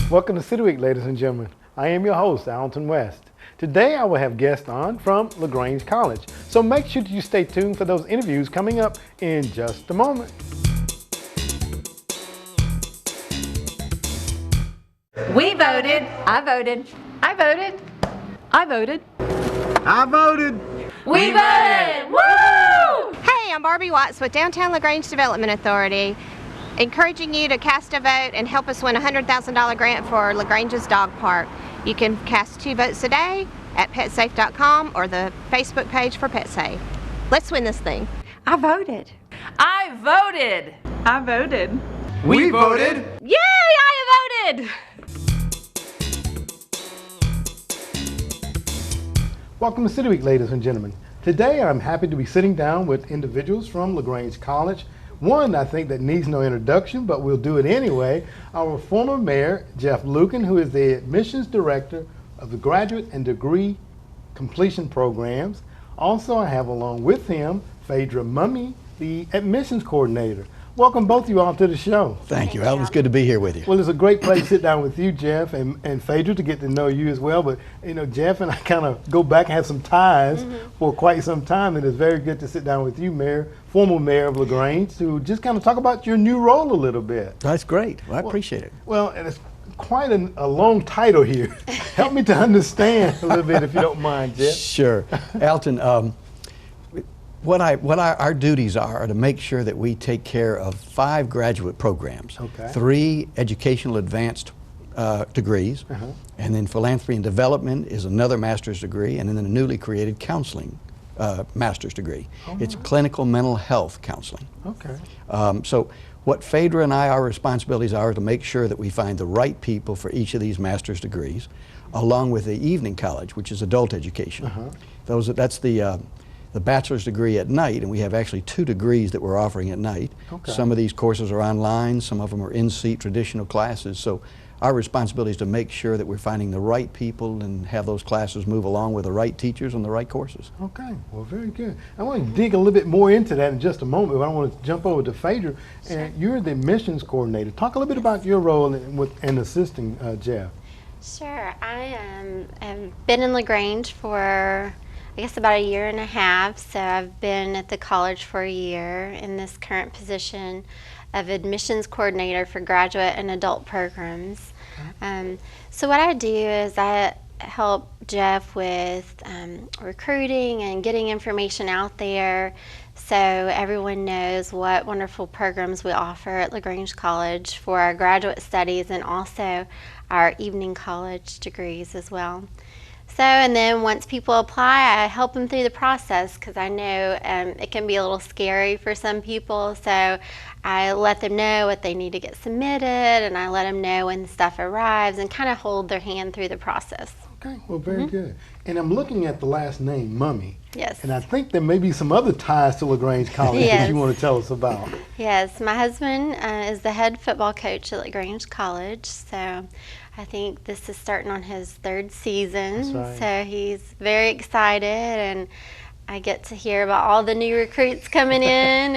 Welcome to City Week, ladies and gentlemen. I am your host, Alton West. Today I will have guests on from LaGrange College, so make sure that you stay tuned for those interviews coming up in just a moment. We voted. I voted. I voted. I voted. I voted. We voted. Woo! Hey, I'm Barbie Watts with Downtown LaGrange Development Authority, encouraging you to cast a vote and help us win a $100,000 grant for LaGrange's dog park. You can cast 2 votes a day at petsafe.com or the Facebook page for PetSafe. Let's win this thing. I voted. I voted. I voted. We voted. Yay, I voted. Welcome to City Week, ladies and gentlemen. Today I'm happy to be sitting down with individuals from LaGrange College. One I think that needs no introduction, but we'll do it anyway. Our former mayor, Jeff Lucan, who is the admissions director of the graduate and degree completion programs. Also, I have along with him, Phaedra Mummy, the admissions coordinator. Welcome both of you all to the show. Thank you, Al. It's good to be here with you. Well, it's a great place to sit down with you, Jeff, and Phaedra, to get to know you as well. But, you know, Jeff and I kind of go back and have some ties for quite some time, and it's very good to sit down with you, Mayor, former mayor of LaGrange, to just kind of talk about your new role a little bit. That's great. Well, I appreciate it. Well, and it's quite a long title here. Help me to understand a little bit, if you don't mind, Jeff. Sure. Alton, what our duties are to make sure that we take care of 5 graduate programs, Okay. 3 educational advanced degrees, and then philanthropy and development is another master's degree, and then a newly created counseling master's degree. It's clinical mental health counseling. Okay. So what Phaedra and our responsibilities are to make sure that we find the right people for each of these master's degrees, along with the evening college, which is adult education. That's the bachelor's degree at night, and we have actually 2 degrees that we're offering at night. Okay. Some of these courses are online, some of them are in-seat traditional classes. So our responsibility is to make sure that we're finding the right people and have those classes move along with the right teachers and the right courses. Okay, well, very good. I want to dig a little bit more into that in just a moment, but I want to jump over to Phaedra. And you're the admissions coordinator. Talk a little bit about your role in assisting Jeff. Sure. I have been in LaGrange for, I guess, about 1.5 years. So I've been at the college for 1 year in this current position of admissions coordinator for graduate and adult programs. So what I do is I help Jeff with recruiting and getting information out there so everyone knows what wonderful programs we offer at LaGrange College for our graduate studies and also our evening college degrees as well. So, and then once people apply, I help them through the process because I know it can be a little scary for some people. So I let them know what they need to get submitted, and I let them know when stuff arrives and kind of hold their hand through the process. Okay, well, very good. And I'm looking at the last name, Mummy. Yes. And I think there may be some other ties to LaGrange College that you want to tell us about. Yes, my husband is the head football coach at LaGrange College, so I think this is starting on his 3rd season. That's right. So he's very excited, and I get to hear about all the new recruits coming in,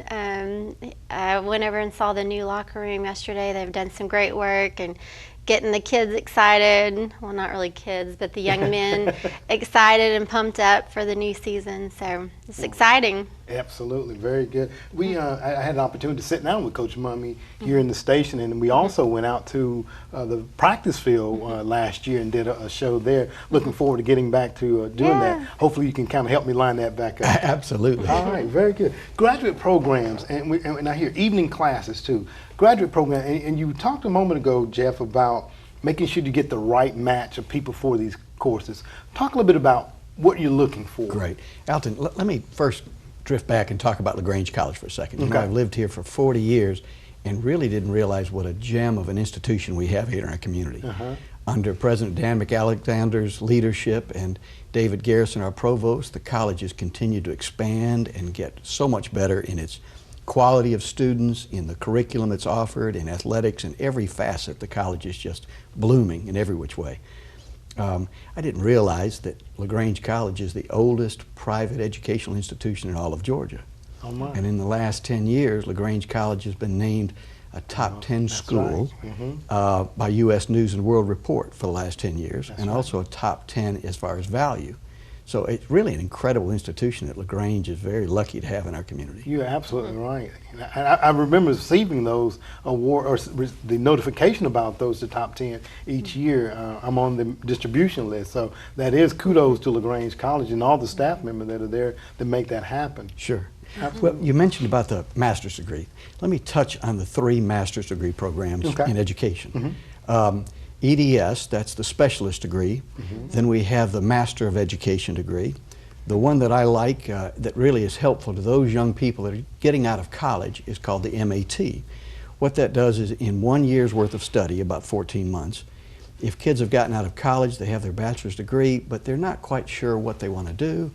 and I went over and saw the new locker room yesterday. They've done some great work and getting the kids excited, well, not really kids, but the young men excited and pumped up for the new season. So it's exciting. Absolutely, very good. I had an opportunity to sit down with Coach Mummy here in the station, and we also went out to the practice field last year and did a show there. Looking forward to getting back to doing that. Hopefully you can kind of help me line that back up. Absolutely. All right, very good. Graduate programs, and I hear evening classes too. Graduate program, and you talked a moment ago, Jeff, about making sure you get the right match of people for these courses. Talk a little bit about what you're looking for. Great. Alton, let me first drift back and talk about LaGrange College for a second. You know, I've lived here for 40 years and really didn't realize what a gem of an institution we have here in our community. Under President Dan McAlexander's leadership and David Garrison, our provost, the college has continued to expand and get so much better in its quality of students, in the curriculum that's offered, in athletics, in every facet. The college is just blooming in every which way. I didn't realize that LaGrange College is the oldest private educational institution in all of Georgia. Oh my. And in the last 10 years, LaGrange College has been named a top 10 school right. by U.S. News and World Report for the last 10 years, and right. also a top 10 as far as value. So it's really an incredible institution that LaGrange is very lucky to have in our community. You're absolutely right. And I remember receiving those award or the notification about those, the top 10 each year. I'm on the distribution list, so that is kudos to LaGrange College and all the staff members that are there to make that happen. Sure. Absolutely. Well, you mentioned about the master's degree. Let me touch on the 3 master's degree programs Okay. in education. EDS, that's the specialist degree. Then we have the Master of Education degree. The one that I like that really is helpful to those young people that are getting out of college is called the MAT. What that does is in 1 year's worth of study, about 14 months, if kids have gotten out of college, they have their bachelor's degree, but they're not quite sure what they want to do,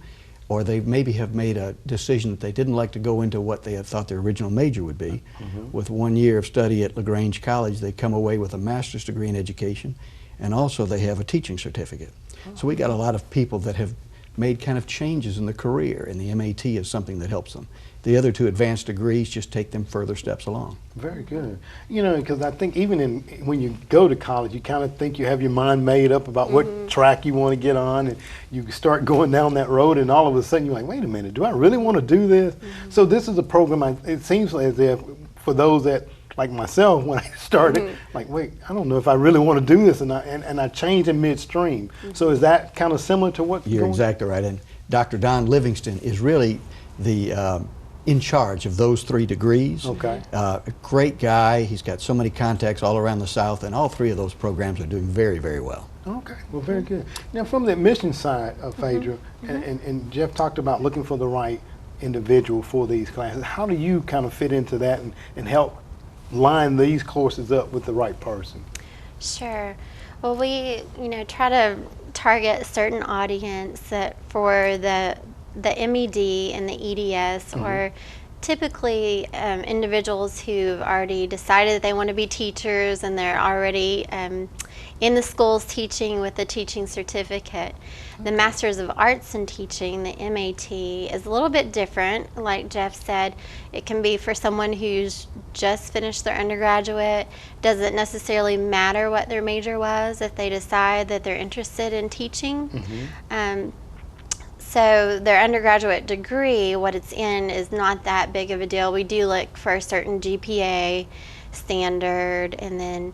or they maybe have made a decision that they didn't like to go into what they had thought their original major would be. With 1 year of study at LaGrange College, they come away with a master's degree in education, and also they have a teaching certificate. So we got a lot of people that have made kind of changes in the career, and the MAT is something that helps them. The other 2 advanced degrees just take them further steps along. Very good. You know, because I think even when you go to college, you kind of think you have your mind made up about what track you want to get on, and you start going down that road, and all of a sudden you're like, wait a minute, do I really want to do this? So this is a program, it seems as if for those that, like myself, when I started, like, wait, I don't know if I really want to do this, and I changed in midstream. So is that kind of similar to what You're exactly right. And Dr. Don Livingston is really the in charge of those 3 degrees. Okay. A great guy. He's got so many contacts all around the South, and all 3 of those programs are doing very, very well. Okay, well, very good. Now, from the admission side of Phaedra, and Jeff talked about looking for the right individual for these classes, how do you kind of fit into that and help line these courses up with the right person? Sure. Well, we try to target a certain audience that for the MED and the EDS or typically individuals who've already decided that they want to be teachers and they're already in the schools teaching with a teaching certificate. The Masters of Arts in Teaching, the MAT, is a little bit different. Like Jeff said, it can be for someone who's just finished their undergraduate. Doesn't necessarily matter what their major was if they decide that they're interested in teaching. So their undergraduate degree, what it's in, is not that big of a deal. We do look for a certain GPA standard, and then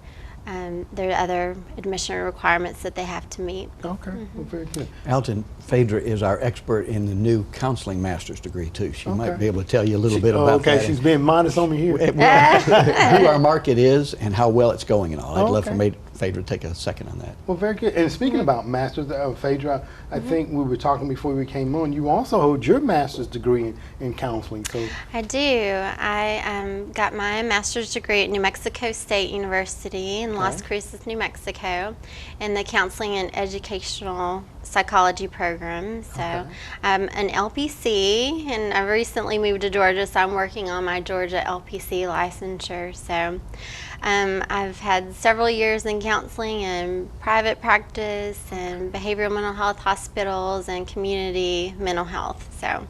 there are other admission requirements that they have to meet. Okay, well, very good. Alton, Phaedra is our expert in the new counseling master's degree too. She might Okay. be able to tell you a little bit about okay, that. she's being modest on me here. Who our market is and how well it's going and all. I'd love for Okay. Phaedra to take a second on that. Well, very good. And speaking about masters, Phaedra, I think we were talking before we came on, you also hold your master's degree in counseling. So I do. I got my master's degree at New Mexico State University in Las Cruces, New Mexico, in the Counseling and Educational Psychology program. So I'm an LPC, and I recently moved to Georgia, so I'm working on my Georgia LPC licensure. So I've had several years in counseling and private practice and behavioral mental health hospitals and community mental health. So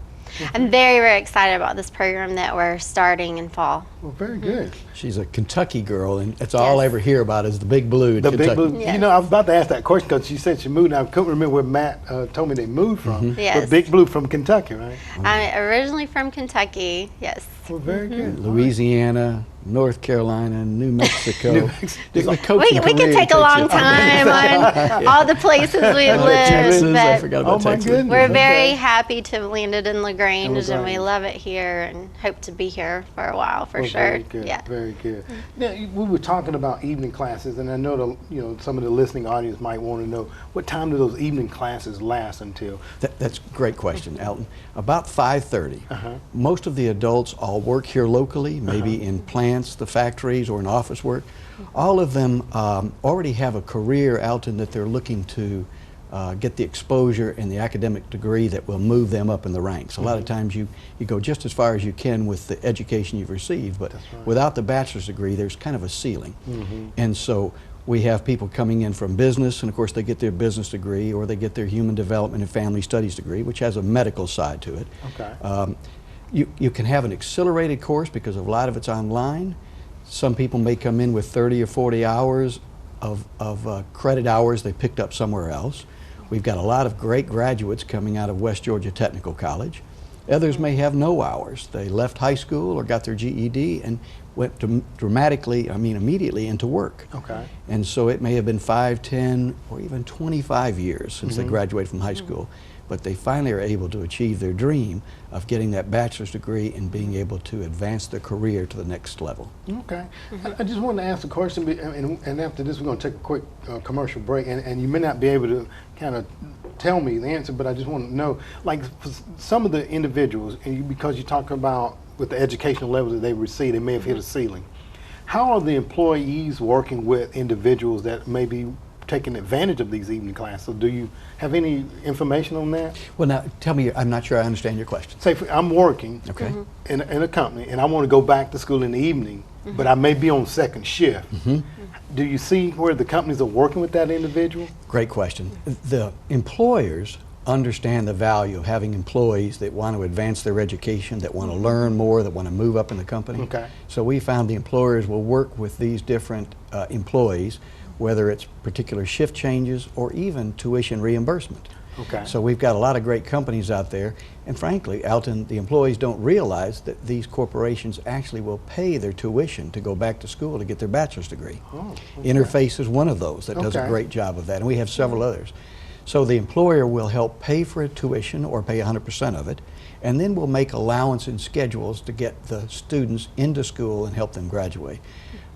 I'm very, very excited about this program that we're starting in fall. well, very good. She's a Kentucky girl, and that's all I ever hear about is the Big Blue in The Kentucky. Big Blue. Yes. You know, I was about to ask that question because she said she moved, and I couldn't remember where Matt told me they moved from. Yes. But Big Blue from Kentucky, right? I'm originally from Kentucky, yes. Well, very good. Louisiana, North Carolina, New Mexico. New Mexico. The We coaching could career take a takes long you- time on all the places we Texas, lived, I but forgot about Oh, my Texas. goodness. we're very Okay. happy to have landed in LaGrange, and we LaGrange. love it here and hope to be here for a while for Well, sure. Very good. Yeah. Very good. Now, we were talking about evening classes, and I know some of the listening audience might want to know what time do those evening classes last until? That's a great question, Alton. About 5:30. Uh-huh. Most of the adults all work here locally, maybe in plants, the factories, or in office work. All of them already have a career, Alton, that they're looking to get the exposure and the academic degree that will move them up in the ranks. A lot of times you go just as far as you can with the education you've received, but without the bachelor's degree, there's kind of a ceiling. And so we have people coming in from business, and of course they get their business degree, or they get their human development and family studies degree, which has a medical side to it. Okay. You can have an accelerated course because a lot of it's online. Some people may come in with 30 or 40 hours of credit hours they picked up somewhere else. We've got a lot of great graduates coming out of West Georgia Technical College. Others may have no hours. They left high school or got their GED and went immediately into work. Okay. And so it may have been 5, 10, or even 25 years since they graduated from high school. But they finally are able to achieve their dream of getting that bachelor's degree and being able to advance their career to the next level. Okay. I just wanted to ask a question, and after this we're going to take a quick commercial break, and you may not be able to kind of tell me the answer, but I just want to know, like, for some of the individuals, and because you talk about with the educational level that they receive, they may have hit a ceiling. How are the employees working with individuals that may be taking advantage of these evening classes? So do you have any information on that? Well, now tell me, I'm not sure I understand your question. Say I'm working Okay. in a company and I want to go back to school in the evening, but I may be on second shift. Do you see where the companies are working with that individual? Great question. The employers understand the value of having employees that want to advance their education, that want to learn more, that want to move up in the company. Okay. So we found the employers will work with these different employees, whether it's particular shift changes or even tuition reimbursement. Okay. So we've got a lot of great companies out there, and frankly, Alton, the employees don't realize that these corporations actually will pay their tuition to go back to school to get their bachelor's degree. Oh, okay. Interface is one of those that does a Okay. great job of that, and we have several others. So the employer will help pay for a tuition or pay 100% of it, and then we'll make allowance in schedules to get the students into school and help them graduate.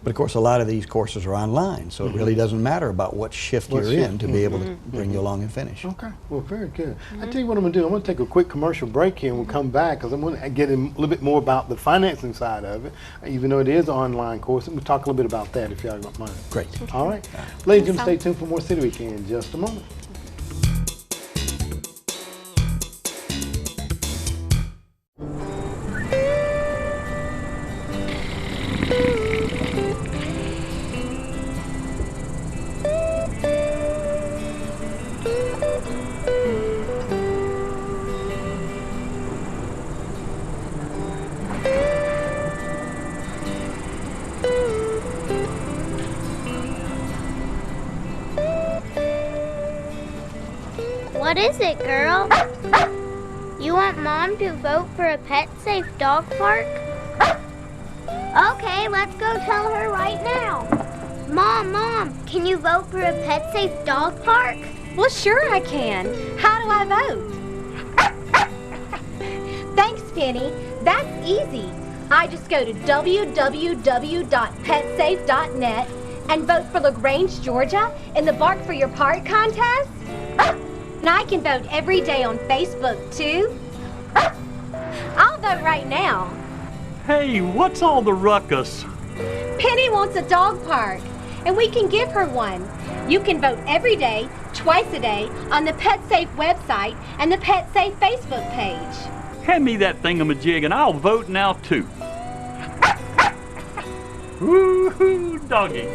But of course, a lot of these courses are online, so it really doesn't matter about what shift What you're shift. in to be able to bring you along and finish. Okay, well, very good. I tell you what I'm going to do. I'm going to take a quick commercial break here, and we'll come back because I'm going to get in a little bit more about the financing side of it, even though it is an online course. And we'll talk a little bit about that if y'all don't mind. Great. All right. Ladies and gentlemen, stay tuned for more City Week in just a moment. What is it, girl? You want Mom to vote for a pet-safe dog park? Okay, let's go tell her right now. Mom, can you vote for a pet-safe dog park? Well, sure I can. How do I vote? Thanks, Penny. That's easy. I just go to www.petsafe.net and vote for LaGrange, Georgia in the Bark for Your Park contest. And I can vote every day on Facebook, too. I'll vote right now. Hey, what's all the ruckus? Penny wants a dog park, and we can give her one. You can vote every day, twice a day, on the PetSafe website and the PetSafe Facebook page. Hand me that thingamajig and I'll vote now too. Woo-hoo, doggy.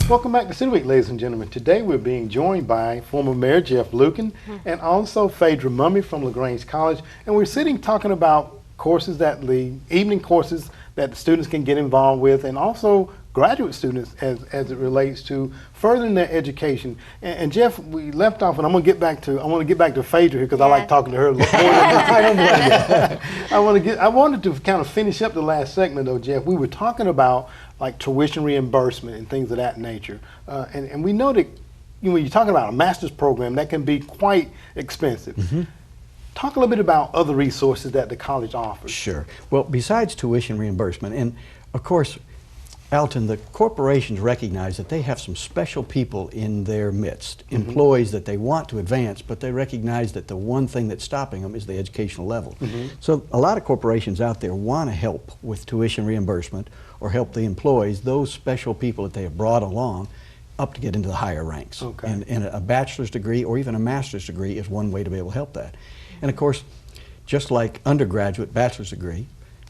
Welcome back to City Week, ladies and gentlemen. Today we're being joined by former Mayor Jeff Lucan and also Phaedra Mummy from LaGrange College. And we're sitting talking about courses the evening courses that the students can get involved with, and also graduate students as it relates to furthering their education. And Jeff, we left off, and I want to get back to Phaedra here because I like talking to her a little more than I wanted to kind of finish up the last segment though, Jeff. We were talking about like tuition reimbursement and things of that nature. And we know that when you're talking about a master's program, that can be quite expensive. Talk a little bit about other resources that the college offers. Sure. Well, besides tuition reimbursement, and of course, Alton, the corporations recognize that they have some special people in their midst, employees that they want to advance, but they recognize that the one thing that's stopping them is the educational level. So a lot of corporations out there want to help with tuition reimbursement or help the employees, those special people that they have brought along, up to get into the higher ranks. Okay. And a bachelor's degree or even a master's degree is one way to be able to help that. And of course, just like undergraduate bachelor's degree,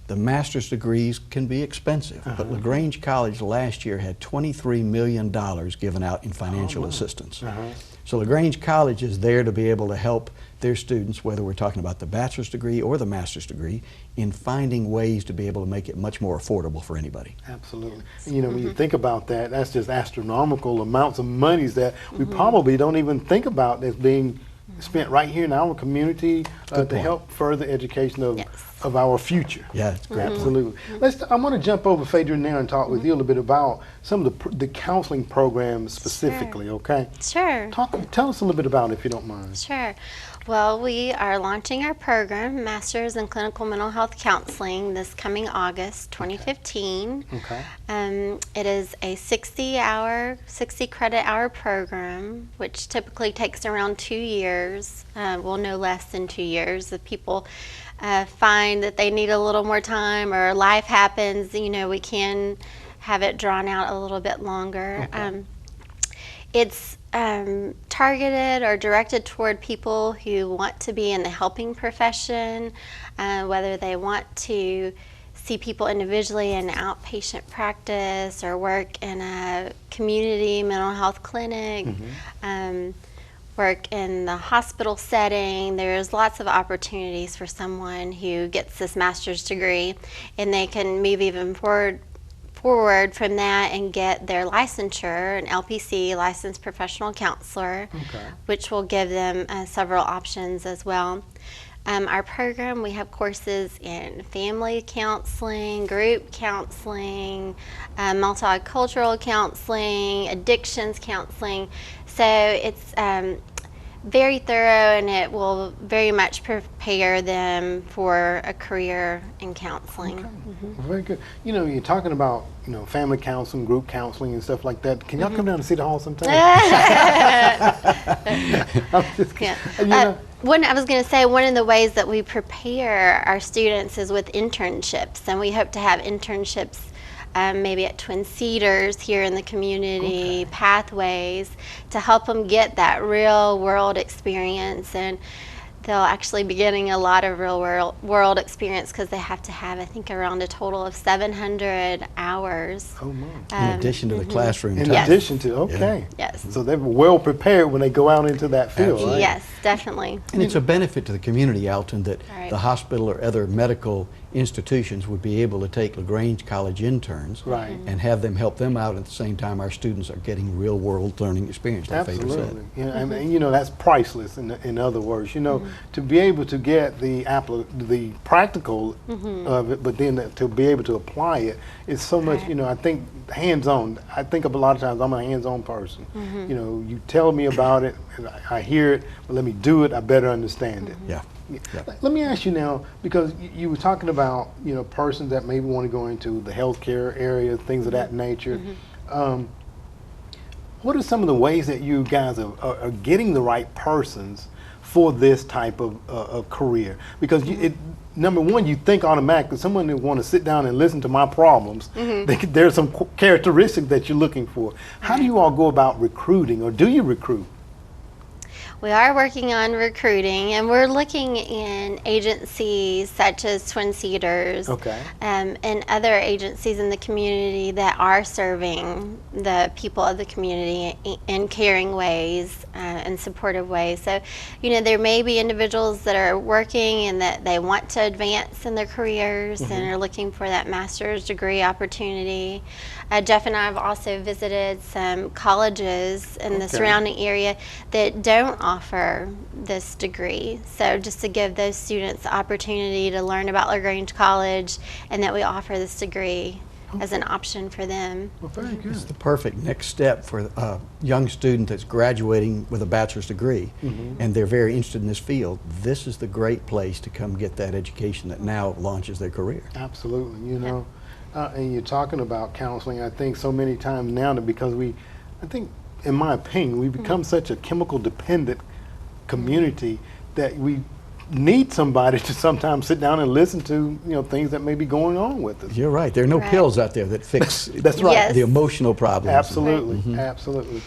The master's degrees can be expensive, but LaGrange College last year had $23 million given out in financial assistance. So LaGrange College is there to be able to help their students, whether we're talking about the bachelor's degree or the master's degree, in finding ways to be able to make it much more affordable for anybody. Absolutely. And, you know, when you think about that, that's just astronomical amounts of monies that we probably don't even think about as being spent right here in our community to help further education of our future. Yeah, it's great. Absolutely. I want to jump over, Phaedra, now and talk with you a little bit about some of the counseling programs specifically, okay? Sure. Tell us a little bit about it, if you don't mind. Sure. Well, we are launching our program, Masters in Clinical Mental Health Counseling, this coming August 2015. Okay. It is a 60 credit hour program, which typically takes around 2 years, well, no less than 2 years. If people find that they need a little more time or life happens, you know, we can have it drawn out a little bit longer. Okay. It's targeted or directed toward people who want to be in the helping profession, whether they want to see people individually in outpatient practice or work in a community mental health clinic, work in the hospital setting. There's lots of opportunities for someone who gets this master's degree, and they can move even forward from that and get their licensure, an LPC, licensed professional counselor, which will give them several options as well. Our program, we have courses in family counseling, group counseling, multicultural counseling, addictions counseling. So it's very thorough, and it will very much prepare them for a career in counseling. Very good. You know, you're talking about, you know, family counseling, group counseling, and stuff like that. Can y'all come down to City Hall sometime? I'm just kidding. You know, I was going to say, one of the ways that we prepare our students is with internships, and we hope to have internships maybe at Twin Cedars here in the community, Pathways, to help them get that real world experience. And they'll actually be getting a lot of real world experience because they have to have, I think, around a total of 700 hours. oh my. In addition to the classroom In time. addition to, okay. Yes. So they're well prepared when they go out into that field, right? Yes, definitely. And it's a benefit to the community, Alton, that Right. the hospital or other medical institutions would be able to take LaGrange College interns Right. and have them help them out at the same time our students are getting real world learning experience, like Phaedra said. Absolutely. Yeah, and you know, that's priceless in other words. You know, to be able to get the practical of it, but then to be able to apply it is so much, you know, I think hands-on. I think of a lot of times I'm a hands-on person. You know, you tell me about it, and I hear it, but let me do it, I better understand it. Yeah. Let me ask you now, because you were talking about, you know, persons that maybe want to go into the healthcare area, things of that nature. What are some of the ways that you guys are getting the right persons for this type of career? Because number one, you think automatically someone that want to sit down and listen to my problems, there's some characteristics that you're looking for. How do you all go about recruiting, or do you recruit? We are working on recruiting, and we're looking in agencies such as Twin Cedars and other agencies in the community that are serving the people of the community in caring ways and supportive ways. So, you know, there may be individuals that are working and that they want to advance in their careers and are looking for that master's degree opportunity. Jeff and I have also visited some colleges in the surrounding area that don't offer this degree. So just to give those students the opportunity to learn about LaGrange College and that we offer this degree as an option for them. Well, very good. It's the perfect next step for a young student that's graduating with a bachelor's degree and they're very interested in this field. This is the great place to come get that education that now launches their career. Absolutely, you know. And you're talking about counseling, I think so many times now that because I think, in my opinion, we've become such a chemical dependent community that we need somebody to sometimes sit down and listen to, you know, things that may be going on with us. You're right. There are no pills out there that fix That's right. Yes. the emotional problems. Absolutely, absolutely.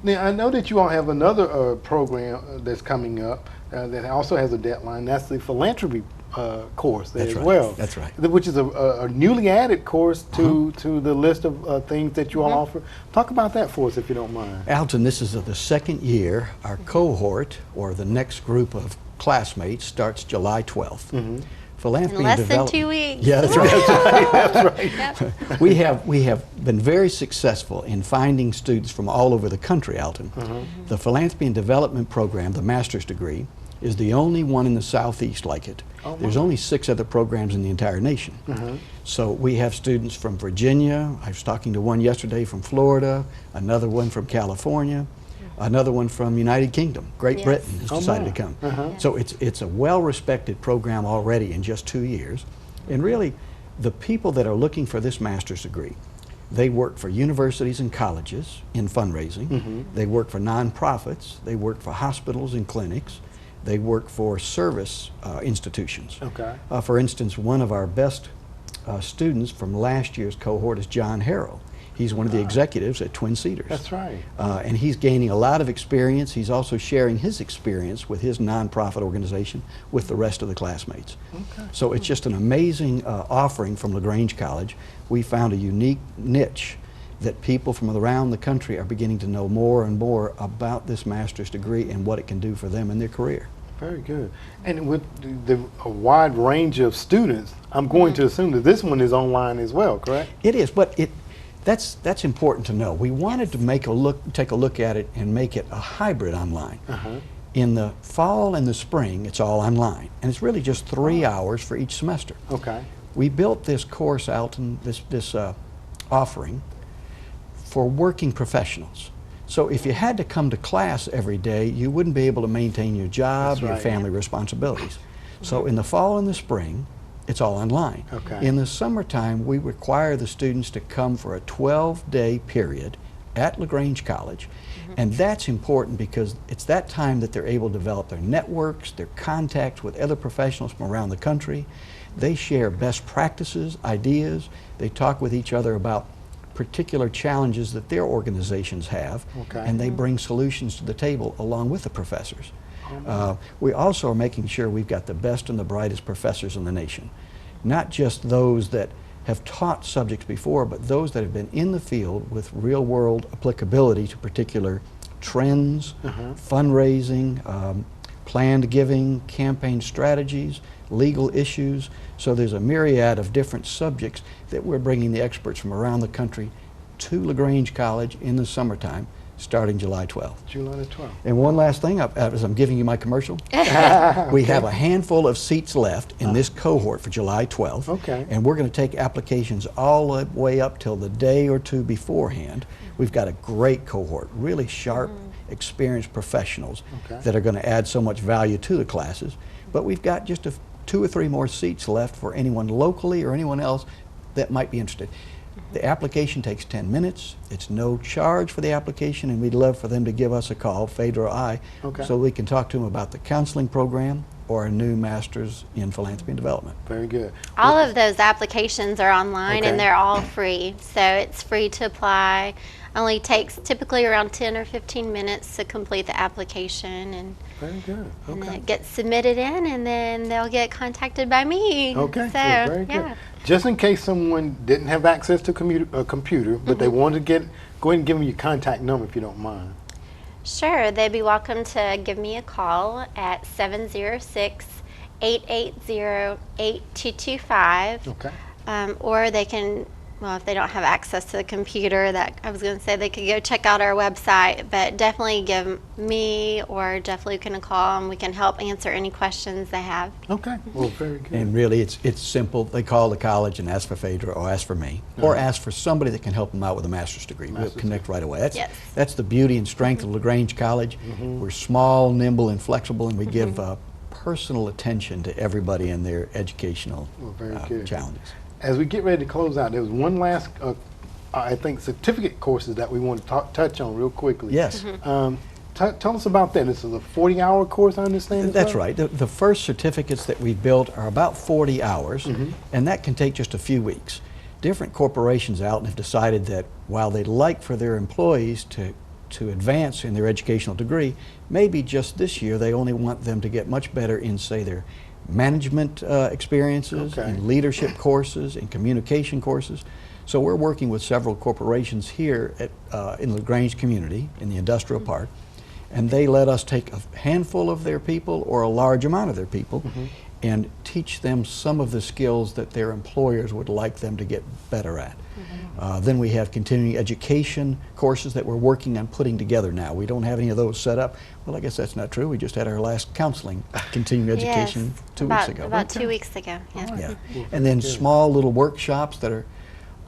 Now, I know that you all have another program that's coming up that also has a deadline. That's the philanthropy course there That's as right. well. That's right. Which is a newly added course to the list of things that you all offer. Talk about that for us if you don't mind. Alton, this is the second year. Our cohort, or the next group of classmates, starts July 12th. Philanthropy In less and than Development. 2 weeks. Yeah, that's right. That's right. Yep. We have been very successful in finding students from all over the country, Alton. The Philanthropy and Development program, the master's degree, is the only one in the Southeast like it. Oh, There's wow. only 6 other programs in the entire nation. So we have students from Virginia. I was talking to one yesterday from Florida, another one from California, another one from United Kingdom. Great Yes. Britain has Oh, decided my. to come. So it's a well-respected program already in just 2 years. And really, the people that are looking for this master's degree, they work for universities and colleges in fundraising. They work for nonprofits. They work for hospitals and clinics. They work for service institutions. Okay. For instance, one of our best students from last year's cohort is John Harrell. He's one of the executives at Twin Cedars. That's right. And he's gaining a lot of experience. He's also sharing his experience with his nonprofit organization with the rest of the classmates. Okay. So it's just an amazing offering from LaGrange College. We found a unique niche that people from around the country are beginning to know more and more about this master's degree and what it can do for them in their career. Very good. And with a wide range of students, I'm going to assume that this one is online as well, correct? It is, but that's important to know. We wanted to take a look at it and make it a hybrid online. In the fall and the spring, it's all online, and it's really just 3 hours for each semester. Okay. We built this course out in this offering for working professionals. So if you had to come to class every day, you wouldn't be able to maintain your job, That's your right. family responsibilities. So in the fall and the spring, it's all online. Okay. In the summertime, we require the students to come for a 12-day period at LaGrange College. And that's important because it's that time that they're able to develop their networks, their contacts with other professionals from around the country. They share best practices, ideas. They talk with each other about particular challenges that their organizations have, Okay. and they bring solutions to the table along with the professors. We also are making sure we've got the best and the brightest professors in the nation. Not just those that have taught subjects before, but those that have been in the field with real-world applicability to particular trends, fundraising, planned giving, campaign strategies, legal issues. So there's a myriad of different subjects that we're bringing the experts from around the country to LaGrange College in the summertime, starting July 12th. July the 12th. And one last thing, as I'm giving you my commercial, we have a handful of seats left in this cohort for July 12th. Okay. And we're going to take applications all the way up till the day or two beforehand. We've got a great cohort, really sharp, experienced professionals Okay. that are going to add so much value to the classes. But we've got just 2 or 3 more seats left for anyone locally or anyone else that might be interested. The application takes 10 minutes. It's no charge for the application, and we'd love for them to give us a call, Phaedra or I, Okay. so we can talk to them about the counseling program or a new master's in philanthropy and development. Very good. All of those applications are online Okay. and they're all free. So it's free to apply. Only takes typically around 10 or 15 minutes to complete the application, and Very good. then Okay. it gets submitted in, and then they'll get contacted by me. Okay. So, Well, very good. yeah. Just in case someone didn't have access to a computer, but they wanted to go ahead and give them your contact number if you don't mind. Sure, they'd be welcome to give me a call at 706-880-8225. Okay. Or they can, well, if they don't have access to the computer, that I was going to say they could go check out our website, but definitely give me or Jeff Lucan a call, and we can help answer any questions they have. Okay. Well, very good. And really, it's simple. They call the college and ask for Phaedra or ask for me, or ask for somebody that can help them out with a master's degree. We'll connect right away. Yes. That's the beauty and strength of LaGrange College. We're small, nimble, and flexible, and we give personal attention to everybody in their educational Well, very good. challenges. As we get ready to close out, there was one last, I think, certificate courses that we want to touch on real quickly. Yes. Tell us about that. This is a 40-hour course, I understand. as That's well? right. The first certificates that we built are about 40 hours, and that can take just a few weeks. Different corporations out have decided that while they'd like for their employees to advance in their educational degree, maybe just this year they only want them to get much better in, say, their management experiences, Okay. in leadership courses, in communication courses. So we're working with several corporations here in LaGrange community, in the industrial park, and they let us take a handful of their people or a large amount of their people and teach them some of the skills that their employers would like them to get better at. Then we have continuing education courses that we're working on putting together now. We don't have any of those set up. Well, I guess that's not true. We just had our last counseling continuing education Yes, 2 weeks ago. About 2 weeks ago. Yeah. Yeah. And then small little workshops that are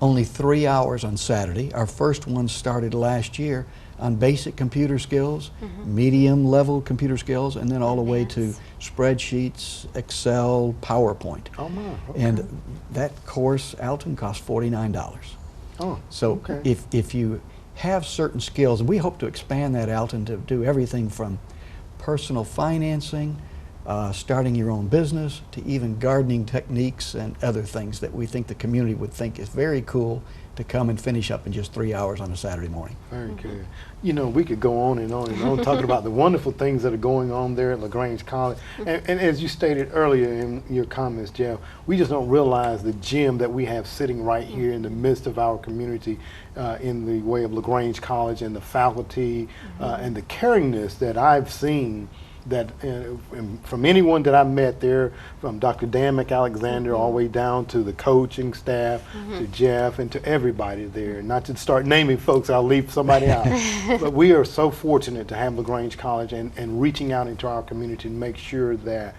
only 3 hours on Saturday. Our first one started last year on basic computer skills, medium level computer skills, and then all the way to spreadsheets, Excel, PowerPoint. Oh my, okay. And that course, Alton, costs $49. Oh, So okay. if you have certain skills, and we hope to expand that, Alton, to do everything from personal financing, starting your own business, to even gardening techniques and other things that we think the community would think is very cool to come and finish up in just 3 hours on a Saturday morning. Very good. You know, we could go on and on and on talking about the wonderful things that are going on there at LaGrange College. And as you stated earlier in your comments, Jeff, we just don't realize the gem that we have sitting right here in the midst of our community in the way of LaGrange College and the faculty and the caringness that I've seen that from anyone that I met there, from Dr. Dan McAlexander all the way down to the coaching staff, to Jeff, and to everybody there. Not to start naming folks, I'll leave somebody out. But we are so fortunate to have LaGrange College and reaching out into our community to make sure that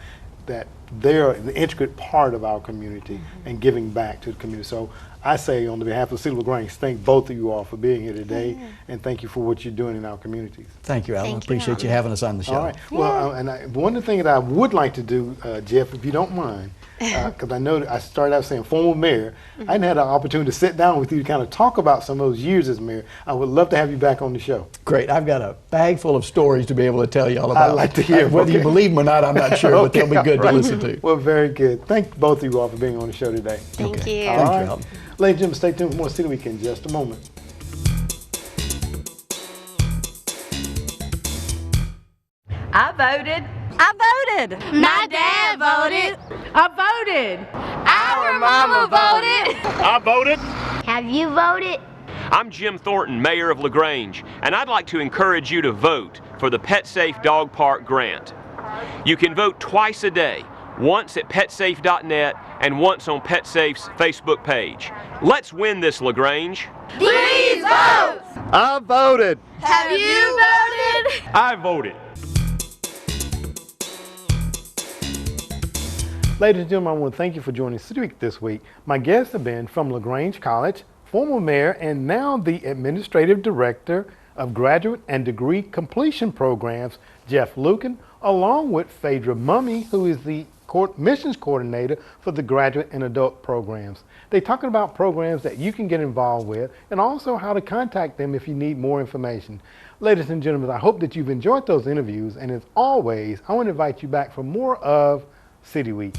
they're an intricate part of our community and giving back to the community. So I say on behalf of the City of LaGrange, thank both of you all for being here today, and thank you for what you're doing in our communities. Thank you, Alan. Thank you, Appreciate you having us on the show. All right. Well, one of the things that I would like to do, Jeff, if you don't mind, because I know that I started out saying former mayor, I hadn't had an opportunity to sit down with you to kind of talk about some of those years as mayor. I would love to have you back on the show. Great. I've got a bag full of stories to be able to tell you all about. I'd like to hear. Whether you Okay. believe them or not, I'm not sure, but they'll be Okay, good all right. to listen to. Well, very good. Thank both of you all for being on the show today. Thank you. Thank All you, right. Alton. Ladies and gentlemen, stay tuned for more City Week in just a moment. I voted. I voted. My dad voted. I voted. Our mama voted. I voted. Have you voted? I'm Jim Thornton, Mayor of LaGrange, and I'd like to encourage you to vote for the Pet Safe Dog Park Grant. You can vote twice a day, once at petsafe.net and once on PetSafe's Facebook page. Let's win this, LaGrange. Please vote. I voted. Have you voted? I voted. Ladies and gentlemen, I want to thank you for joining City Week this week. My guests have been from LaGrange College, former mayor, and now the administrative director of graduate and degree completion programs, Jeff Lucan, along with Phaedra Mummy, who is the missions coordinator for the graduate and adult programs. They're talking about programs that you can get involved with and also how to contact them if you need more information. Ladies and gentlemen, I hope that you've enjoyed those interviews, and as always, I want to invite you back for more of City Week.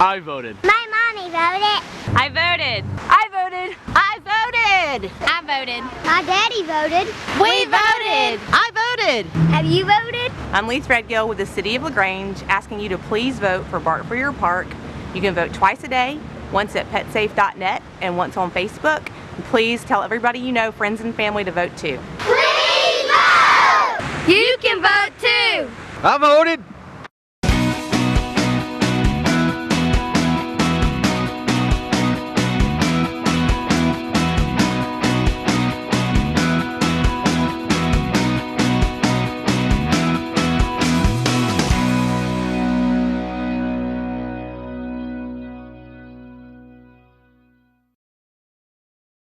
I voted. My mommy voted. I voted. I voted. I voted. I voted. My daddy voted. We voted. I voted. Have you voted? I'm Lee Threadgill with the City of LaGrange, asking you to please vote for Bark for Your Park. You can vote twice a day, once at petsafe.net and once on Facebook. And please tell everybody you know, friends and family, to vote too. Please vote! You can vote too. I voted.